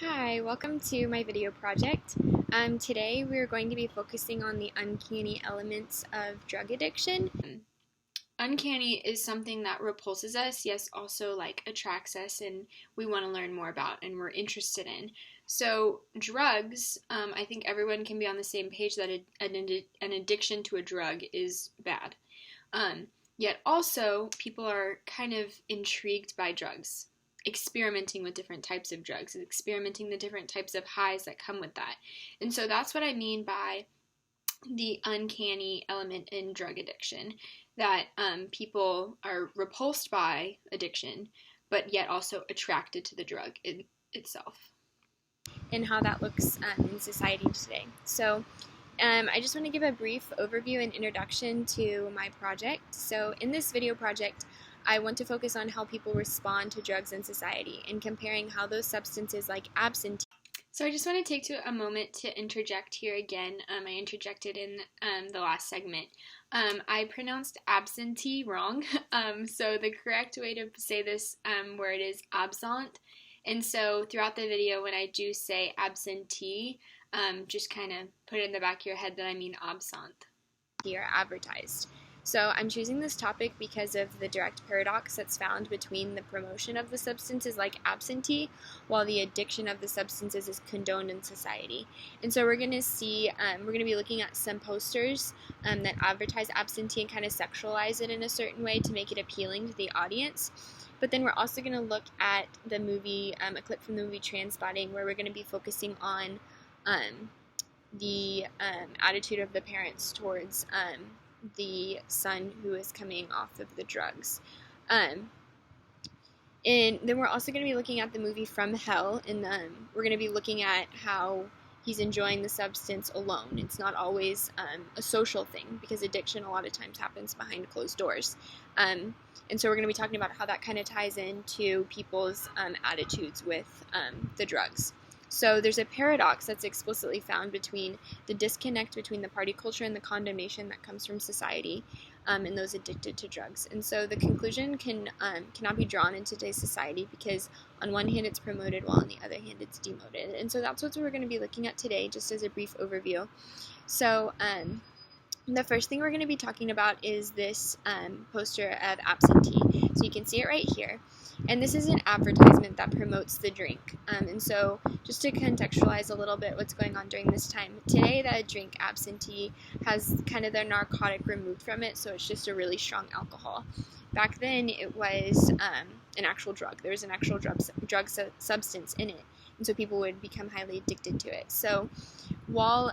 Hi, welcome to my video project. Today we're going to be focusing on the uncanny elements of drug addiction. Uncanny is something that repulses us, yes, also attracts us and we want to learn more about and we're interested in. So drugs, I think everyone can be on the same page that an addiction to a drug is bad. Yet also people are kind of intrigued by drugs, experimenting with different types of drugs, experimenting the different types of highs that come with that. And so that's what I mean by the uncanny element in drug addiction, that people are repulsed by addiction, but yet also attracted to the drug itself. And how that looks in society today. So I just want to give a brief overview and introduction to my project. So in this video project, I want to focus on how people respond to drugs in society and comparing how those substances like absinthe. So I just want to take a moment to interject here again. I interjected in the last segment. I pronounced absentee wrong. So the correct way to say this word is absent. And so throughout the video, when I do say absentee, just kind of put it in the back of your head that I mean absent. Are advertised. So I'm choosing this topic because of the direct paradox that's found between the promotion of the substances like absentee while the addiction of the substances is condoned in society. And so we're going to be looking at some posters that advertise absentee and kind of sexualize it in a certain way to make it appealing to the audience. But then we're also going to look at the movie, a clip from the movie Transpotting, where we're going to be focusing on the attitude of the parents towards the son who is coming off of the drugs. And then we're also going to be looking at the movie From Hell, and we're going to be looking at how he's enjoying the substance alone. It's not always a social thing, because addiction a lot of times happens behind closed doors. And so we're going to be talking about how that kind of ties into people's attitudes with the drugs. So there's a paradox that's explicitly found between the disconnect between the party culture and the condemnation that comes from society and those addicted to drugs. And so the conclusion cannot be drawn in today's society because on one hand it's promoted while on the other hand it's demoted. And so that's what we're going to be looking at today, just as a brief overview. So the first thing we're going to be talking about is this poster of absentee. So you can see it right here. And this is an advertisement that promotes the drink. And so just to contextualize a little bit what's going on during this time, today that drink absentee has kind of the narcotic removed from it, so it's just a really strong alcohol. Back then it was an actual drug. There was an actual drug substance in it, and so people would become highly addicted to it. So while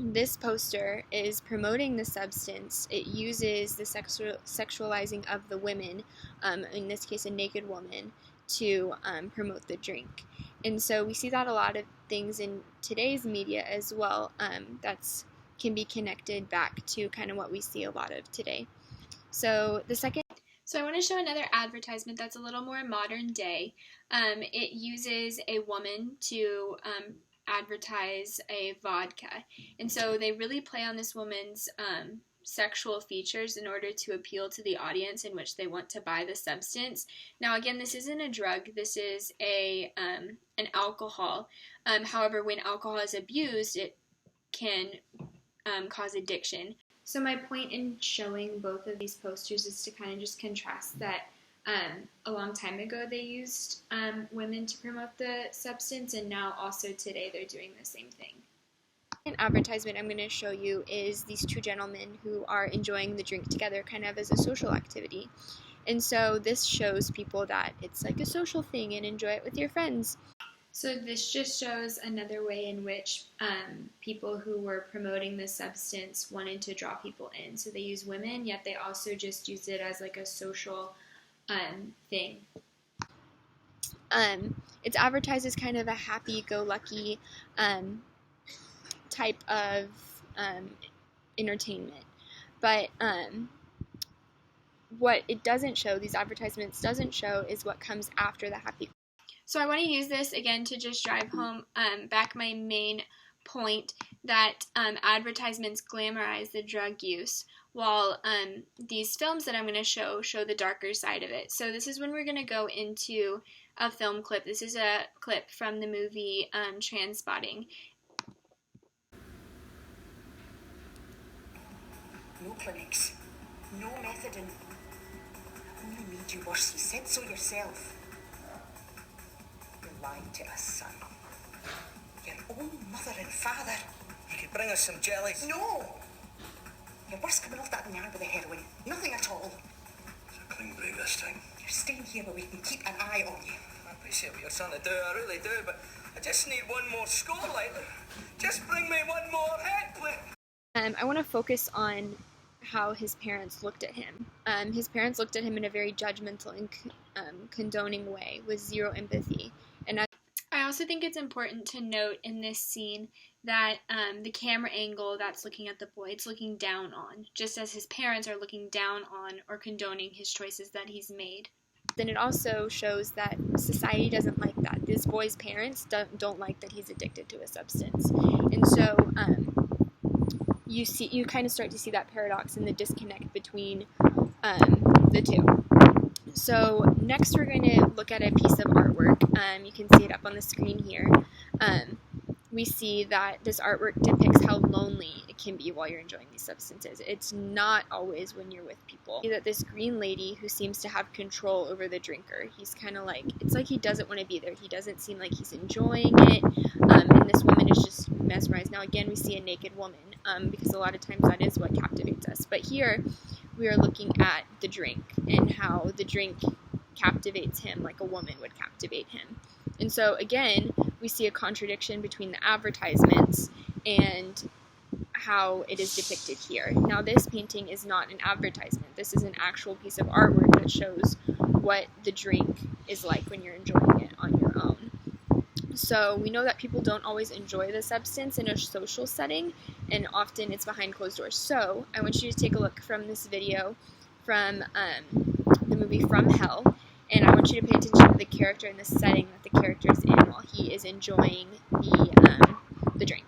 this poster is promoting the substance, it uses the sexualizing of the women, in this case a naked woman, to promote the drink. And so we see that a lot of things in today's media as well, can be connected back to kind of what we see a lot of today. So I want to show another advertisement that's a little more modern day. It uses a woman to advertise a vodka, and so they really play on this woman's sexual features in order to appeal to the audience in which they want to buy the substance. Now again, this isn't a drug, this is an alcohol. However, when alcohol is abused, it can cause addiction. So my point in showing both of these posters is to kind of just contrast that a long time ago they used women to promote the substance, and now also today they're doing the same thing. An advertisement I'm going to show you is these two gentlemen who are enjoying the drink together kind of as a social activity. And so this shows people that it's like a social thing and enjoy it with your friends. So this just shows another way in which people who were promoting the substance wanted to draw people in. So they use women, yet they also just use it as like a social thing. It's advertised as kind of a happy-go-lucky type of entertainment. But what it doesn't show, these advertisements doesn't show, is what comes after the happy. So I want to use this again to just drive home back my main point that advertisements glamorize the drug use, while these films that I'm going to show the darker side of it. So this is when we're going to go into a film clip. This is a clip from the movie Transpotting. No clinics, no methadone. Only made you worse. You said so yourself. You lied to us, son. Your own mother and father. You could bring us some jellies. No! You're worse coming off that yarn with the heroin. Nothing at all. It's a clean break this time. You're staying here where we can keep an eye on you. I appreciate what you're trying to do, I really do, but I just need one more score, like, just bring me one more head, please. I want to focus on how his parents looked at him. His parents looked at him in a very judgmental and condoning way with zero empathy. And I also think it's important to note in this scene that the camera angle that's looking at the boy, it's looking down on, just as his parents are looking down on or condoning his choices that he's made. Then it also shows that society doesn't like that. This boy's parents don't like that he's addicted to a substance. And so you kind of start to see that paradox and the disconnect between the two. So next we're going to look at a piece of artwork. You can see it up on the screen here. We see that this artwork depicts how lonely it can be while you're enjoying these substances. It's not always when you're with people. We see that this green lady who seems to have control over the drinker, he's kind of like, it's like he doesn't want to be there. He doesn't seem like he's enjoying it, and this woman is just mesmerized. Now again, we see a naked woman, because a lot of times that is what captivates us. But here, we are looking at the drink and how the drink captivates him like a woman would captivate him. And so again, we see a contradiction between the advertisements and how it is depicted here. Now this painting is not an advertisement. This is an actual piece of artwork that shows what the drink is like when you're enjoying it on your own. So we know that people don't always enjoy the substance in a social setting, and often it's behind closed doors. So I want you to take a look from this video from the movie From Hell, and I want you to pay attention to the character and the setting that the character is in while he is enjoying the drink.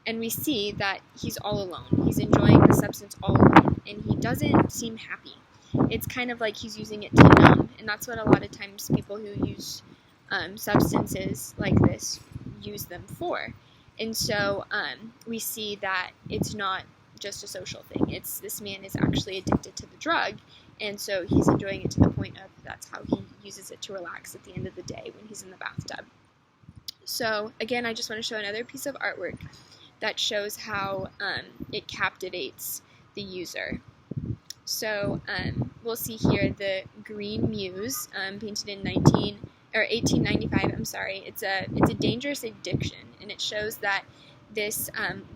And we see that he's all alone. He's enjoying the substance all alone, and he doesn't seem happy. It's kind of like he's using it to numb, and that's what a lot of times people who use substances like this use them for. And so we see that it's not just a social thing. It's this man is actually addicted to the drug, and so he's enjoying it to the point of that's how he uses it to relax at the end of the day when he's in the bathtub. So again, I just want to show another piece of artwork that shows how it captivates the user. So we'll see here the Green Muse, painted in 1895. I'm sorry. It's a dangerous addiction, and it shows that this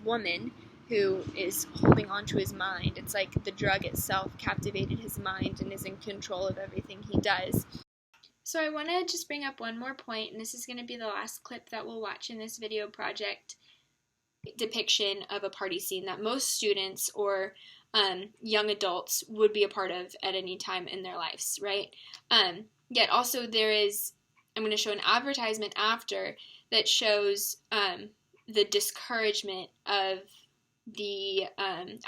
woman who is holding on to his mind. It's like the drug itself captivated his mind and is in control of everything he does. So I want to just bring up one more point, and this is going to be the last clip that we'll watch in this video project depiction of a party scene that most students or young adults would be a part of at any time in their lives, right? Yet also I'm going to show an advertisement after that shows the discouragement of the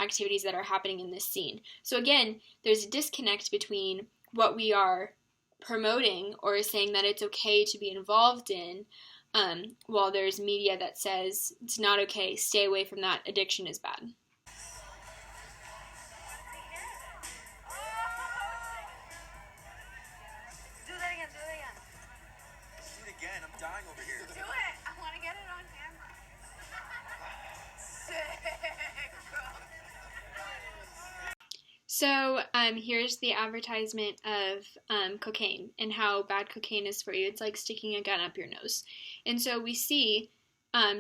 activities that are happening in this scene. So again, there's a disconnect between what we are promoting or saying that it's okay to be involved in, while there's media that says it's not okay, stay away from that, addiction is bad. Do that again, do it again. Do it again, I'm dying over here. Do it! I want to get it on camera. Sick! So here's the advertisement of cocaine and how bad cocaine is for you. It's like sticking a gun up your nose. And so we see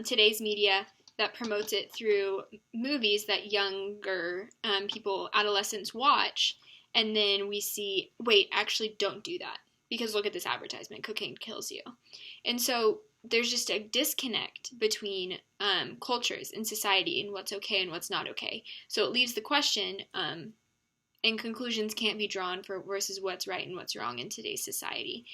today's media that promotes it through movies that younger people, adolescents, watch. And then we see, wait, actually don't do that. Because look at this advertisement, cocaine kills you. And so there's just a disconnect between cultures in society and what's okay and what's not okay. So it leaves the question, and conclusions can't be drawn for versus what's right and what's wrong in today's society.